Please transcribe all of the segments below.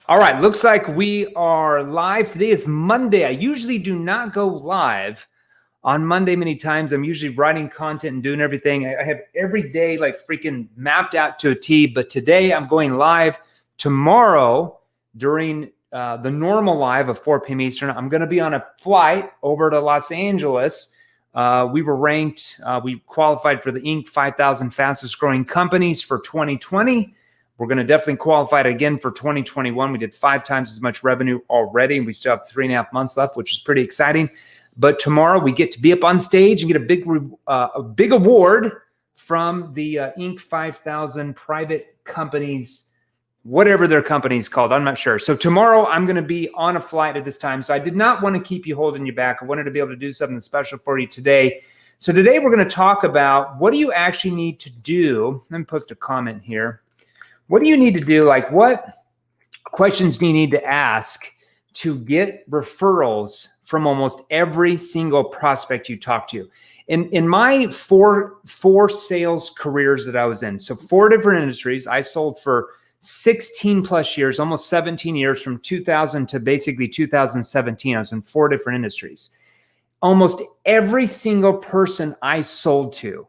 All right, looks like we are live. Today is Monday. I usually do not go live on Monday many times. I'm usually writing content and doing everything. I have every day like freaking mapped out to a T, but today I'm going live. Tomorrow during the normal live of 4 p.m. Eastern, I'm going to be on a flight over to Los Angeles. We were ranked, we qualified for the Inc. 5,000 fastest growing companies for 2020. We're going to definitely qualify it again for 2021. We did 5 times as much revenue already, and we still have 3.5 months left, which is pretty exciting. But tomorrow we get to be up on stage and get a big award from the Inc. 5,000 private companies, whatever their company's called. I'm not sure. So tomorrow I'm going to be on a flight at this time. So I did not want to keep you holding you back. I wanted to be able to do something special for you today. So today we're going to talk about what do you actually need to do. Let me post a comment here. What do you need to do? Like, what questions do you need to ask to get referrals from almost every single prospect you talk to? In my four sales careers that I was in, so 4 different industries, I sold for 16 plus years, almost 17 years, from 2000 to basically 2017. I was in 4 different industries. Almost every single person I sold to,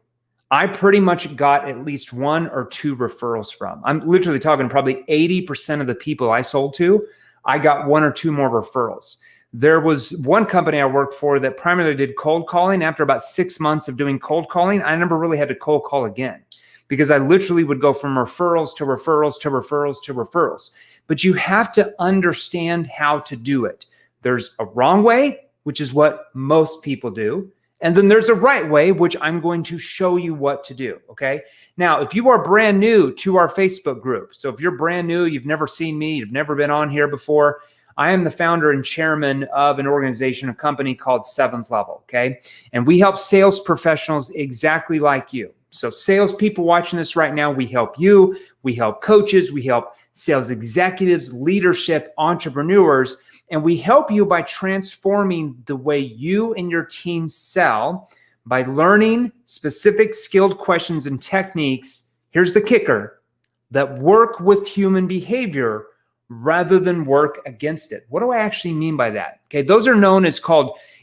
I pretty much got at least 1 or 2 referrals from. I'm literally talking probably 80% of the people I sold to, I got 1 or 2 more referrals. There was one company I worked for that primarily did cold calling. After about 6 months of doing cold calling, I never really had to cold call again because I literally would go from referrals to referrals to referrals to referrals. But you have to understand how to do it. There's a wrong way, which is what most people do. And then there's a right way, which I'm going to show you what to do, okay? Now, if you are brand new to our Facebook group, so if you're brand new, you've never seen me, you've never been on here before, I am the founder and chairman of an organization, a company called 7th Level, okay? And we help sales professionals exactly like you. So salespeople watching this right now, we help you, we help coaches, we help sales executives, leadership, entrepreneurs, and we help you by transforming the way you and your team sell by learning specific skilled questions and techniques. Here's the kicker: that work with human behavior rather than work against it. What do I actually mean by that? Okay, those are known as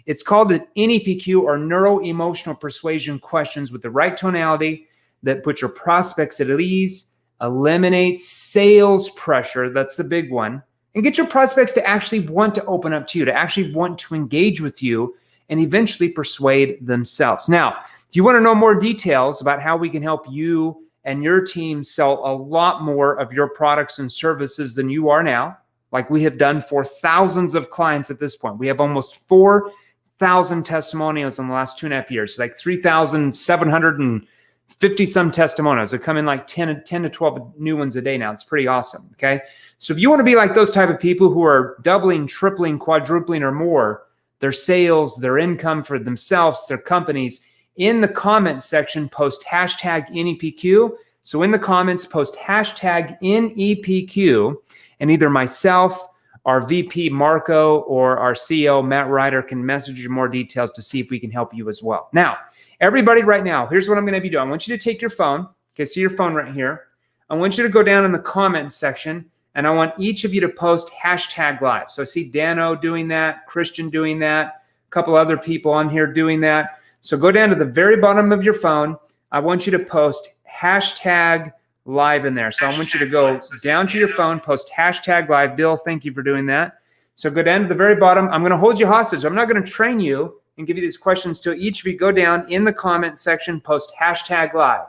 it's called an NEPQ, or neuro emotional persuasion questions, with the right tonality that put your prospects at ease, eliminate sales pressure. That's the big one. And get your prospects to actually want to open up to you, to actually want to engage with you, and eventually persuade themselves. Now, if you want to know more details about how we can help you and your team sell a lot more of your products and services than you are now, like we have done for thousands of clients at this point. We have almost 4,000 testimonials in the last 2.5 years, like 3,750 some testimonials. They come in like 10 to 12 new ones a day now. It's pretty awesome, okay? So if you want to be like those type of people who are doubling, tripling, quadrupling or more their sales, their income for themselves, their companies, in the comments section, post hashtag NEPQ. So in the comments, post hashtag NEPQ, and either myself, our VP Marco, or our CEO Matt Ryder can message you more details to see if we can help you as well. Now, everybody right now, here's what I'm going to be doing. I want you to take your phone. Okay, see your phone right here. I want you to go down in the comments section, and I want each of you to post hashtag live. So I see Dano doing that, Christian doing that, a couple other people on here doing that. So go down to the very bottom of your phone. I want you to post hashtag live in there. So I want you to go down to your phone, post hashtag live. Bill, thank you for doing that. So go down to the very bottom. I'm going to hold you hostage. I'm not going to train you and give you these questions till each of you go down in the comment section, post hashtag live.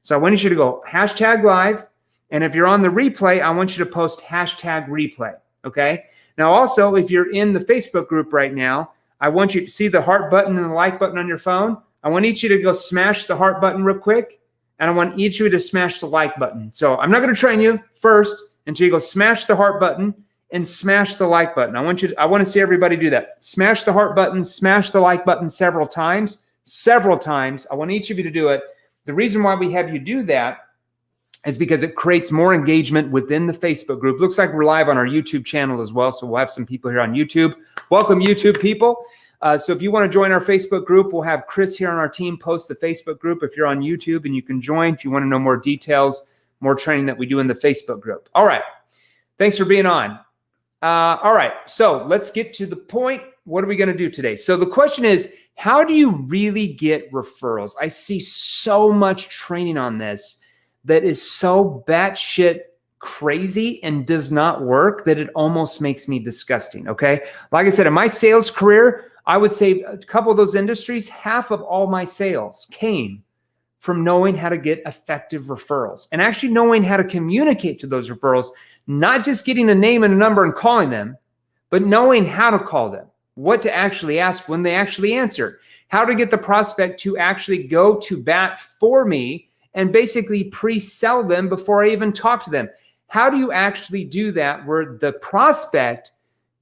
So I want you to go hashtag live. And if you're on the replay, I want you to post hashtag replay, okay? Now also, if you're in the Facebook group right now, I want you to see the heart button and the like button on your phone. I want each of you to go smash the heart button real quick, and I want each of you to smash the like button. So I'm not going to train you first until you go smash the heart button and smash the like button. I want to see everybody do that. Smash the heart button, smash the like button several times. I want each of you to do it. The reason why we have you do that is because it creates more engagement within the Facebook group. Looks like we're live on our YouTube channel as well, so we'll have some people here on YouTube. Welcome, YouTube people. So if you want to join our Facebook group, we'll have Chris here on our team post the Facebook group if you're on YouTube, and you can join if you want to know more details, more training that we do in the Facebook group. All right. Thanks for being on. All right. So let's get to the point. What are we going to do today? So the question is, how do you really get referrals? I see so much training on this that is so batshit crazy and does not work that it almost makes me disgusting. Okay. Like I said, in my sales career, I would say a couple of those industries, half of all my sales came from knowing how to get effective referrals and actually knowing how to communicate to those referrals, not just getting a name and a number and calling them, but knowing how to call them, what to actually ask when they actually answer, how to get the prospect to actually go to bat for me and basically pre-sell them before I even talk to them. How do you actually do that where the prospect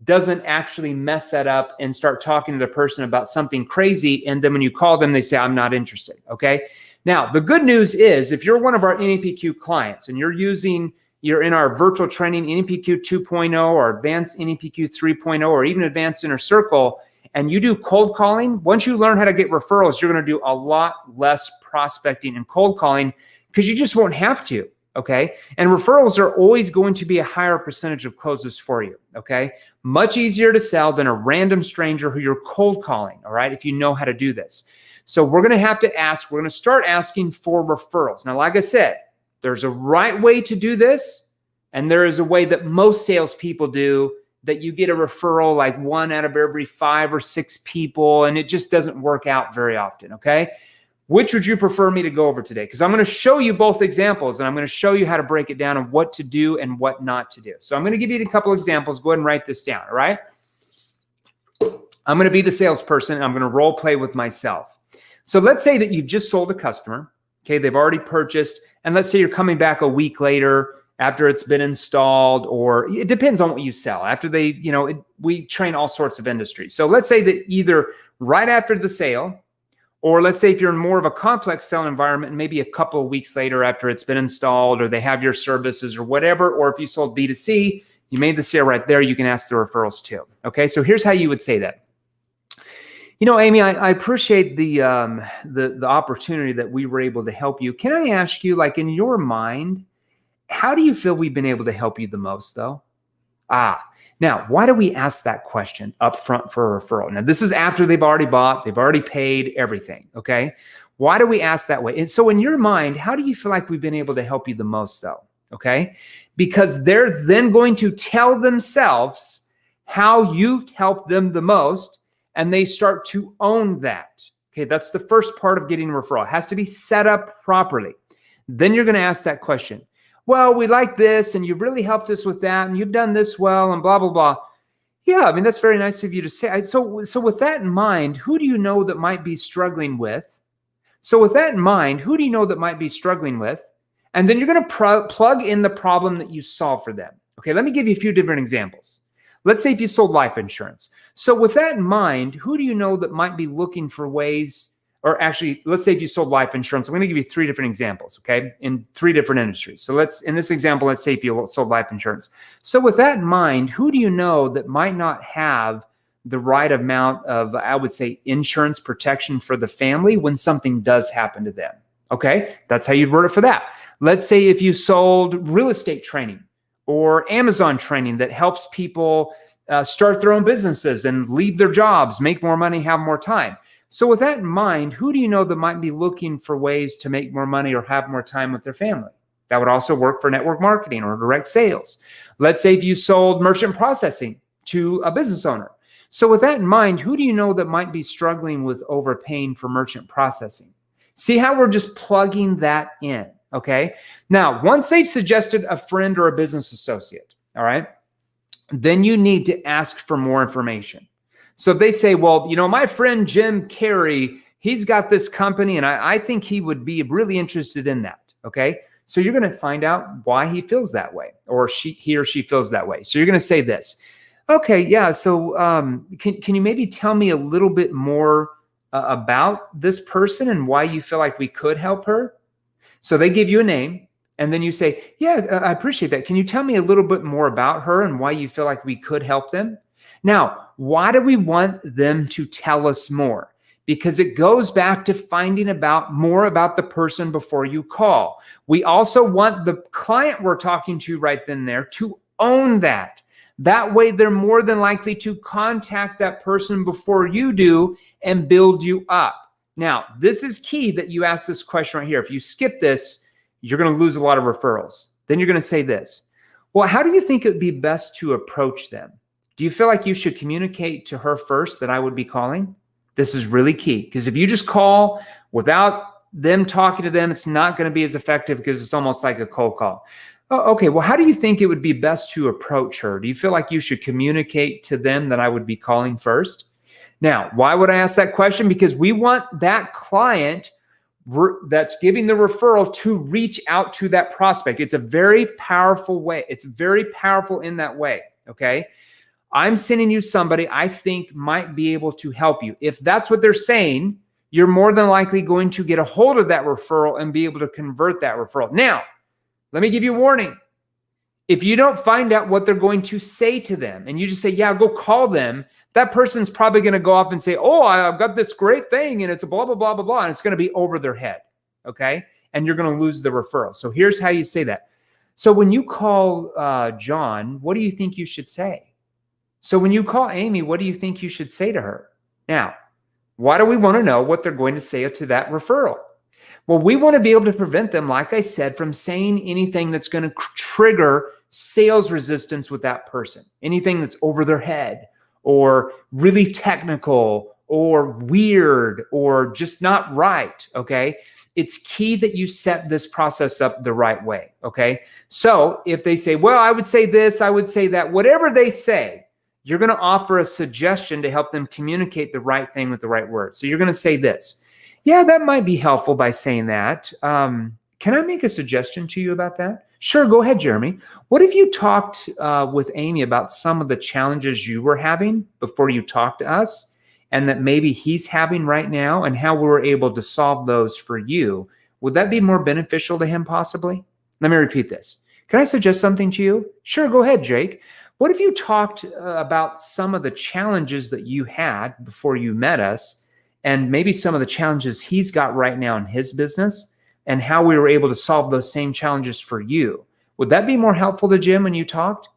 doesn't actually mess that up and start talking to the person about something crazy, and then when you call them, they say, I'm not interested, okay? Now, the good news is if you're one of our NEPQ clients and you're in our virtual training, NEPQ 2.0 or advanced NEPQ 3.0 or even advanced inner circle, and you do cold calling, once you learn how to get referrals, you're going to do a lot less prospecting and cold calling because you just won't have to, okay? And referrals are always going to be a higher percentage of closes for you, okay? Much easier to sell than a random stranger who you're cold calling, all right, if you know how to do this. So we're going to start asking for referrals. Now, like I said, there's a right way to do this, and there is a way that most salespeople do that you get a referral like 1 out of every 5 or 6 people, and it just doesn't work out very often, okay? Which would you prefer me to go over today? Because I'm going to show you both examples, and I'm going to show you how to break it down and what to do and what not to do. So I'm going to give you a couple examples. Go ahead and write this down, all right? I'm going to be the salesperson, and I'm going to role play with myself. So let's say that you've just sold a customer, okay? They've already purchased, and let's say you're coming back a week later after it's been installed, or it depends on what you sell. After they, we train all sorts of industries. So let's say that either right after the sale, or let's say if you're in more of a complex sell environment, maybe a couple of weeks later after it's been installed, or they have your services or whatever, or if you sold B2C, you made the sale right there, you can ask the referrals too. Okay, so here's how you would say that. Amy, I appreciate the opportunity that we were able to help you. Can I ask you, like in your mind, how do you feel we've been able to help you the most, though? Now, why do we ask that question up front for a referral? Now, this is after they've already bought, they've already paid everything, okay? Why do we ask that way? And so in your mind, how do you feel like we've been able to help you the most, though, okay? Because they're then going to tell themselves how you've helped them the most, and they start to own that. Okay, that's the first part of getting a referral. It has to be set up properly. Then you're going to ask that question. Well, we like this, and you've really helped us with that, and you've done this well, and blah, blah, blah. Yeah, I mean, that's very nice of you to say. So with that in mind, who do you know that might be struggling with? So with that in mind, who do you know that might be struggling with? And then you're going to plug in the problem that you solve for them. Okay, let me give you a few different examples. Let's say if you sold life insurance. So with that in mind, who do you know that might be looking for ways, or actually, let's say if you sold life insurance, I'm going to give you 3 different examples, okay, in 3 different industries. So in this example, let's say if you sold life insurance. So with that in mind, who do you know that might not have the right amount of, I would say, insurance protection for the family when something does happen to them? Okay, that's how you'd word it for that. Let's say if you sold real estate training or Amazon training that helps people start their own businesses and leave their jobs, make more money, have more time. So with that in mind, who do you know that might be looking for ways to make more money or have more time with their family? That would also work for network marketing or direct sales. Let's say if you sold merchant processing to a business owner. So with that in mind, who do you know that might be struggling with overpaying for merchant processing? See how we're just plugging that in, okay? Now, once they've suggested a friend or a business associate, all right, then you need to ask for more information. So if they say, well, my friend Jim Carey, he's got this company, and I think he would be really interested in that, okay? So you're going to find out why he feels that way, or he or she feels that way. So you're going to say this, okay, yeah, so can you maybe tell me a little bit more about this person and why you feel like we could help her? So they give you a name, and then you say, yeah, I appreciate that. Can you tell me a little bit more about her and why you feel like we could help them? Now, why do we want them to tell us more? Because it goes back to finding more about the person before you call. We also want the client we're talking to right then and there to own that. That way, they're more than likely to contact that person before you do and build you up. Now, this is key that you ask this question right here. If you skip this, you're going to lose a lot of referrals. Then you're going to say this. Well, how do you think it would be best to approach them? Do you feel like you should communicate to her first that I would be calling? This is really key, because if you just call without them talking to them, it's not going to be as effective, because it's almost like a cold call. Oh, okay, well, how do you think it would be best to approach her? Do you feel like you should communicate to them that I would be calling first? Now, why would I ask that question? Because we want that client that's giving the referral to reach out to that prospect. It's a very powerful way. It's very powerful in that way, okay? I'm sending you somebody I think might be able to help you. If that's what they're saying, you're more than likely going to get a hold of that referral and be able to convert that referral. Now, let me give you a warning. If you don't find out what they're going to say to them and you just say, yeah, go call them, that person's probably going to go off and say, oh, I've got this great thing and it's a blah, blah, blah, blah, blah. And it's going to be over their head, okay? And you're going to lose the referral. So here's how you say that. So when you call John, what do you think you should say? So when you call Amy, what do you think you should say to her? Now, why do we want to know what they're going to say to that referral? Well, we want to be able to prevent them, like I said, from saying anything that's going to trigger sales resistance with that person. Anything that's over their head or really technical or weird or just not right, okay? It's key that you set this process up the right way, okay? So if they say, well, I would say this, I would say that, whatever they say, you're going to offer a suggestion to help them communicate the right thing with the right words. So you're going to say this. Yeah, that might be helpful by saying that. Can I make a suggestion to you about that? Sure, go ahead, Jeremy. What if you talked with Amy about some of the challenges you were having before you talked to us, and that maybe he's having right now, and how we were able to solve those for you? Would that be more beneficial to him possibly? Let me repeat this. Can I suggest something to you? Sure, go ahead, Jake. What if you talked about some of the challenges that you had before you met us, and maybe some of the challenges he's got right now in his business, and how we were able to solve those same challenges for you? Would that be more helpful to Jim when you talked?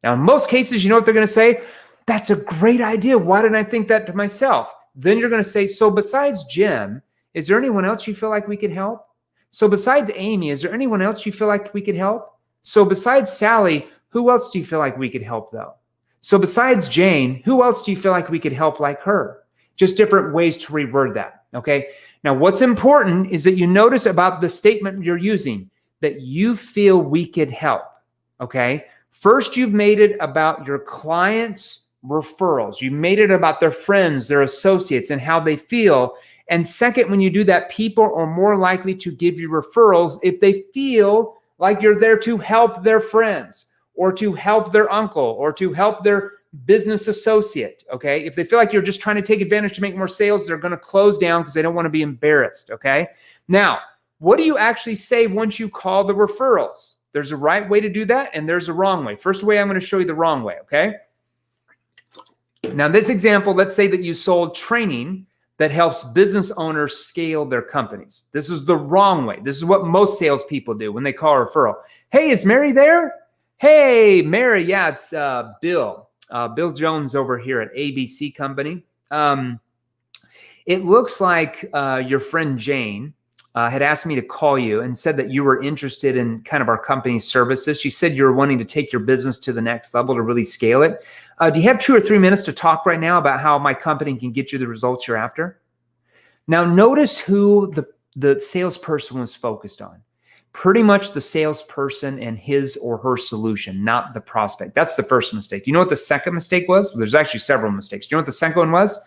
Now, in most cases, you know what they're going to say? That's a great idea. Why didn't I think that to myself? Then you're going to say, so besides Jim, is there anyone else you feel like we could help? So besides Amy, is there anyone else you feel like we could help? So besides Sally, who else do you feel like we could help though? So besides Jane, who else do you feel like we could help like her? Just different ways to reword that, okay? Now, what's important is that you notice about the statement you're using, that you feel we could help, okay? First, you've made it about your clients' referrals. You made it about their friends, their associates, and how they feel. And second, when you do that, people are more likely to give you referrals if they feel like you're there to help their friends or to help their uncle or to help their business associate, okay? If they feel like you're just trying to take advantage to make more sales, they're going to close down because they don't want to be embarrassed, okay? Now, what do you actually say once you call the referrals? There's a right way to do that, and there's a wrong way. First way, I'm going to show you the wrong way, okay? Now, this example, let's say that you sold training that helps business owners scale their companies. This is the wrong way. This is what most salespeople do when they call a referral. Hey, is Mary there? Hey, Mary, yeah, it's Bill. Bill Jones over here at ABC Company. It looks like your friend Jane had asked me to call you and said that you were interested in kind of our company's services. She said you were wanting to take your business to the next level to really scale it. Do you have 2 or 3 minutes to talk right now about how my company can get you the results you're after? Now, notice who the salesperson was focused on. Pretty much the salesperson and his or her solution, not the prospect. That's the first mistake. You know what the second mistake was? There's actually several mistakes. You know what the second one was?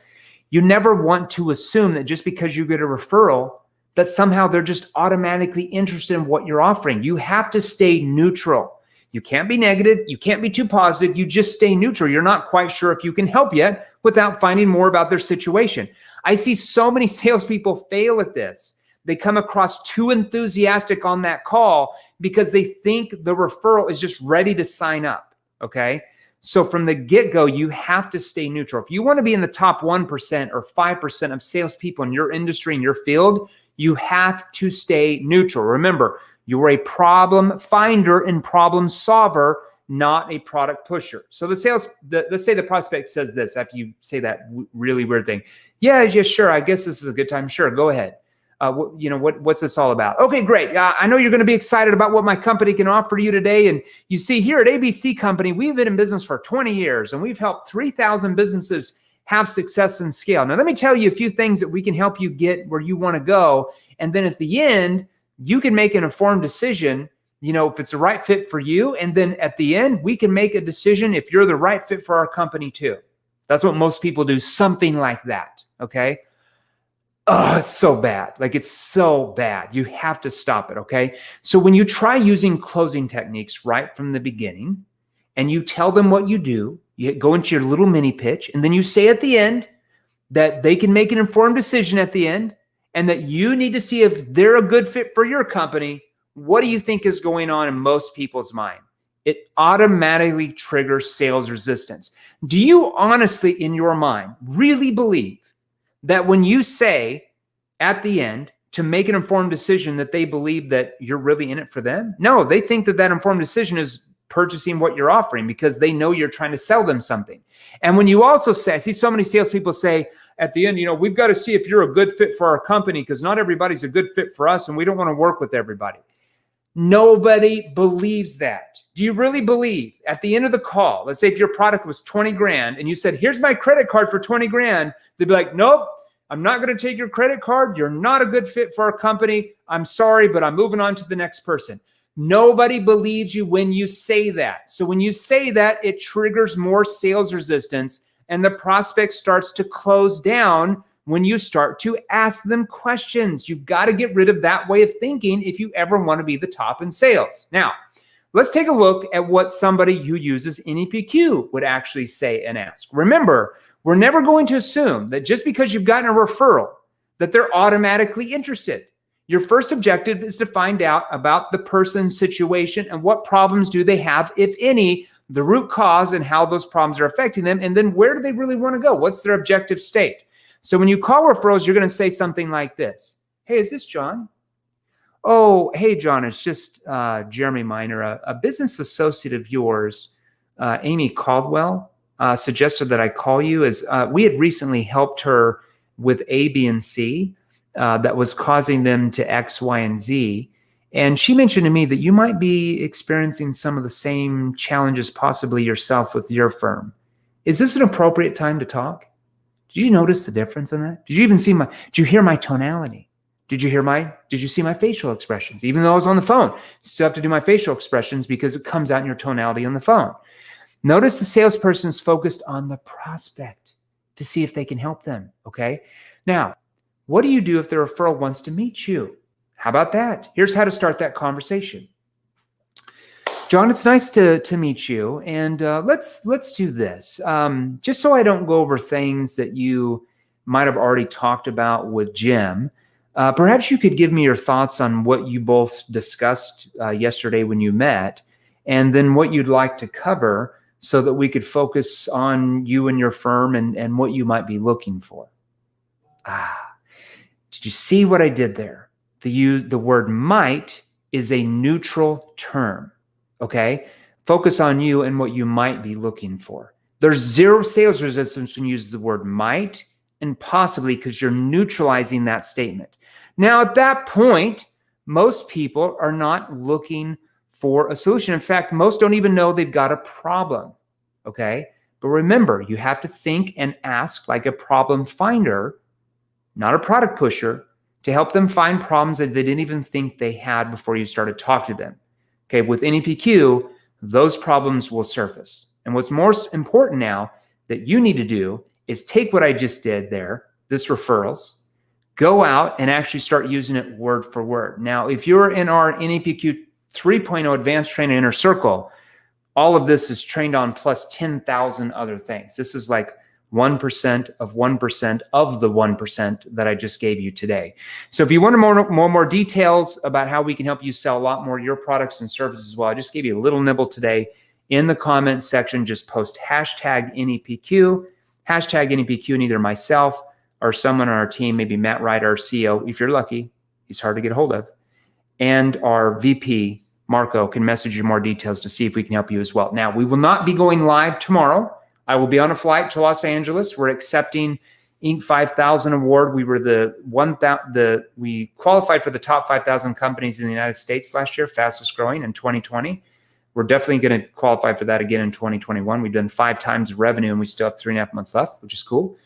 You never want to assume that just because you get a referral, that somehow they're just automatically interested in what you're offering. You have to stay neutral. You can't be negative. You can't be too positive. You just stay neutral. You're not quite sure if you can help yet without finding more about their situation. I see so many salespeople fail at this. They come across too enthusiastic on that call because they think the referral is just ready to sign up, okay? So from the get-go, you have to stay neutral. If you want to be in the top 1% or 5% of salespeople in your industry, in your field, you have to stay neutral. Remember, you're a problem finder and problem solver, not a product pusher. So let's say the prospect says this after you say that really weird thing. Yeah, sure. I guess this is a good time. Sure, go ahead. What's this all about? Okay, great. I know you're going to be excited about what my company can offer you today. And you see, here at ABC Company, we've been in business for 20 years, and we've helped 3,000 businesses have success and scale. Now, let me tell you a few things that we can help you get where you want to go. And then at the end, you can make an informed decision, if it's the right fit for you. And then at the end, we can make a decision if you're the right fit for our company too. That's what most people do, something like that, okay? Oh, it's so bad. Like, it's so bad. You have to stop it, okay? So when you try using closing techniques right from the beginning and you tell them what you do, you go into your little mini pitch, and then you say at the end that they can make an informed decision at the end and that you need to see if they're a good fit for your company. What do you think is going on in most people's mind? It automatically triggers sales resistance. Do you honestly, in your mind, really believe that when you say at the end to make an informed decision that they believe that you're really in it for them? No, they think that informed decision is purchasing what you're offering because they know you're trying to sell them something. And when you also say, I see so many salespeople say at the end, we've got to see if you're a good fit for our company because not everybody's a good fit for us and we don't want to work with everybody. Nobody believes that. Do you really believe at the end of the call, let's say if your product was 20 grand and you said, here's my credit card for 20 grand, they'd be like, nope, I'm not going to take your credit card. You're not a good fit for our company. I'm sorry, but I'm moving on to the next person. Nobody believes you when you say that. So when you say that, it triggers more sales resistance and the prospect starts to close down when you start to ask them questions. You've got to get rid of that way of thinking if you ever want to be the top in sales. Now, let's take a look at what somebody who uses NEPQ would actually say and ask. Remember, we're never going to assume that just because you've gotten a referral that they're automatically interested. Your first objective is to find out about the person's situation and what problems do they have, if any, the root cause and how those problems are affecting them, and then where do they really want to go? What's their objective state? So when you call referrals, you're going to say something like this. Hey, is this John? Oh, hey, John, it's just Jeremy Miner, a business associate of yours, Amy Caldwell, suggested that I call you as we had recently helped her with A, B, and C that was causing them to X, Y, and Z. And she mentioned to me that you might be experiencing some of the same challenges possibly yourself with your firm. Is this an appropriate time to talk? Did you notice the difference in that? Did you hear my tonality? Did you see my facial expressions? Even though I was on the phone, you still have to do my facial expressions because it comes out in your tonality on the phone. Notice the salesperson is focused on the prospect to see if they can help them, okay? Now, what do you do if the referral wants to meet you? How about that? Here's how to start that conversation. John, it's nice to meet you, and let's do this. Just so I don't go over things that you might have already talked about with Jim, perhaps you could give me your thoughts on what you both discussed yesterday when you met, and then what you'd like to cover so that we could focus on you and your firm and what you might be looking for. Did you see what I did there? The word might is a neutral term, okay? Focus on you and what you might be looking for. There's zero sales resistance when you use the word might and possibly because you're neutralizing that statement. Now, at that point, most people are not looking for a solution. In fact, most don't even know they've got a problem, okay? But remember, you have to think and ask like a problem finder, not a product pusher, to help them find problems that they didn't even think they had before you started talking to them. Okay, with NEPQ, those problems will surface. And what's most important now that you need to do is take what I just did there, this referrals, go out and actually start using it word for word. Now, if you're in our NEPQ 3.0 Advanced Trainer Inner Circle, all of this is trained on plus 10,000 other things. This is like 1% of 1% of the 1% that I just gave you today. So if you want more details about how we can help you sell a lot more of your products and services as well, I just gave you a little nibble today. In the comments section, just post hashtag NEPQ, and either myself or someone on our team, maybe Matt Wright, our CEO, if you're lucky, he's hard to get a hold of, and our VP Marco can message you more details to see if we can help you as well. Now, we will not be going live tomorrow. I will be on a flight to Los Angeles. We're accepting Inc. 5000 award. We were we qualified for the top 5,000 companies in the United States last year, fastest growing in 2020. We're definitely going to qualify for that again in 2021. We've done 5 times revenue and we still have 3.5 months left, which is cool.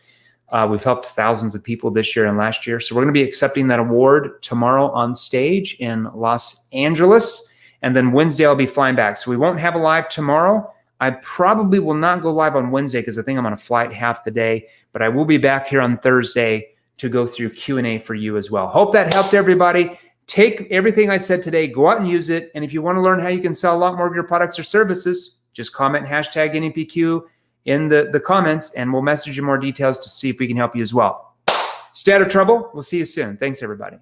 We've helped thousands of people this year and last year. So we're going to be accepting that award tomorrow on stage in Los Angeles. And then Wednesday, I'll be flying back. So we won't have a live tomorrow. I probably will not go live on Wednesday because I think I'm on a flight half the day. But I will be back here on Thursday to go through Q&A for you as well. Hope that helped everybody. Take everything I said today, go out and use it. And if you want to learn how you can sell a lot more of your products or services, just comment hashtag NEPQ in the comments, and we'll message you more details to see if we can help you as well. Stay out of trouble. We'll see you soon. Thanks, everybody.